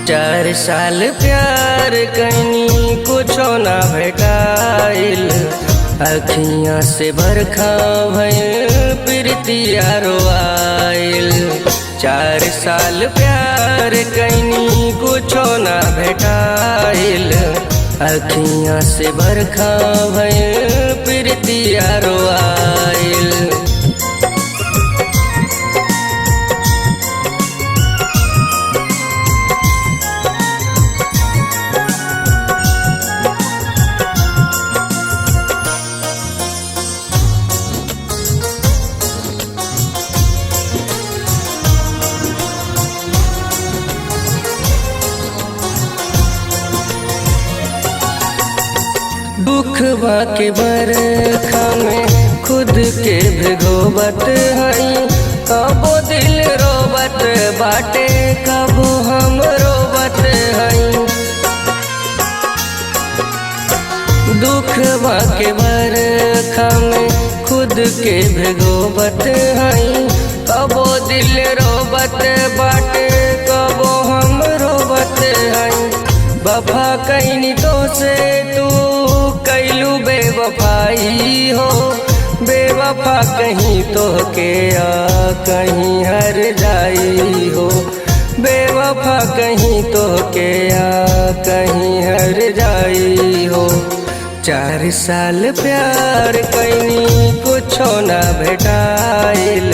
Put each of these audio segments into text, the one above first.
चार साल प्यार कैनी कुछो ना भेटाइल, अखियाँ से बरखा भइल प्रीतिया रोआइल। 4 साल प्यार कैनी कुछो ना भेटाइल, अखियाँ से बरखा भइल प्रीतिया रोआइल। दुखवा के बरखा में खुद के भिगोबत हई, कबो दिल रोबत बाटे कबो हम रोबत हई। दुखवा के बरखा में खुद के भिगोबत हई, कबो दिल रोबत बाटे कबो हम रोबत हई। वफा कैनी तो से तू कैलू बेवफाई हो, बेवफा कहीं तो के कहीं हर जाई हो, बेवफा कहीं तो के कहीं हर जाई हो। 4 साल प्यार कैनी कुछो ना भेटाइल,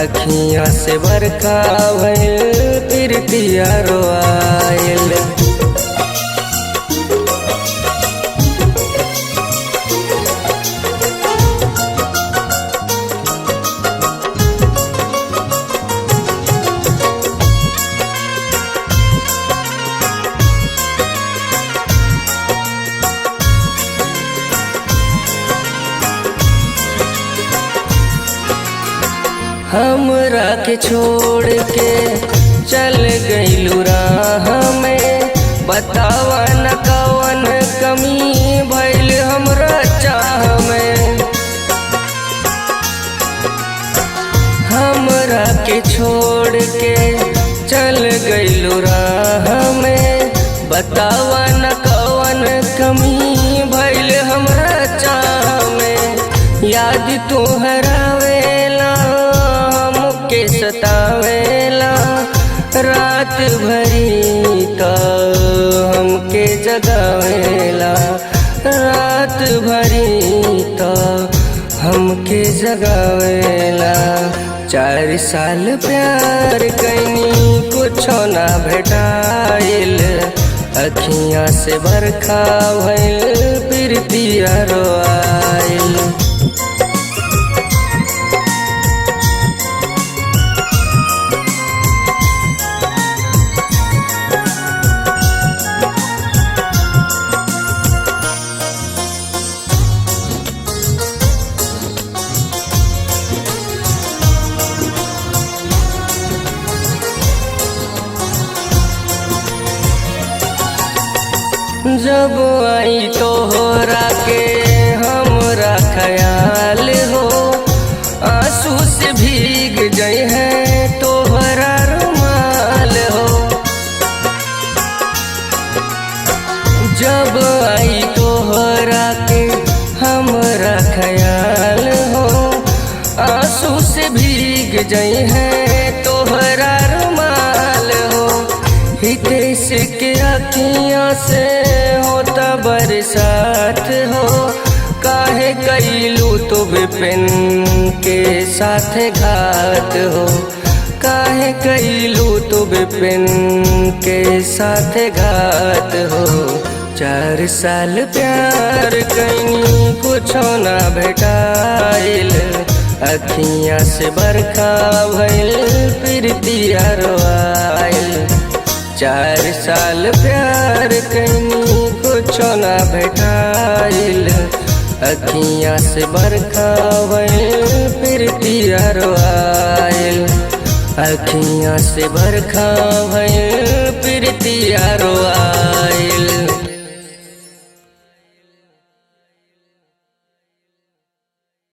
अखियाँ से बरखा भइल प्रीतिया रोआइल। हमरा के छोड़ के चल गइलू राह में, बतावा न कवन कमी भइल हमरा चाह में। हमरा के छोड़ के चल गइलू राह में, बतावा न कवन कमी भइल हमरा चाह में। याद तोहरावेला के सतावेला, रात भरी तो हमके जगावेला, रात भरी तो हमके जगावेला। 4 साल प्यार कैनी कुछो ना भेटाइल, अखियाँ से बरखा भइल प्रीतिया रोआइल। जब आई तोहरा के हमरा ख्याल हो, आंसू से भीग गए हैं तोहरा रुमाल हो। जब आई तोहरा के हमरा ख्याल हो, आंसू से भीग गए हैं तोहरा रुमाल हो। हितेश के अखियाँ से होता बरसात हो, काहे कैलू तो विपिन के साथ घात हो, काहे कैलू तो विपिन के साथ घात हो। 4 साल प्यार कैनी कुछो ना भेटाइल, अखियाँ से बरखा भइल प्रीतिया रोआइल। 4 साल प्यार कैनी कुछो ना भेटाइल, अखियाँ से बरखा भइल प्रीतिया रोआइल। अखियाँ से बरखा भइल प्रीतिया रोआइल।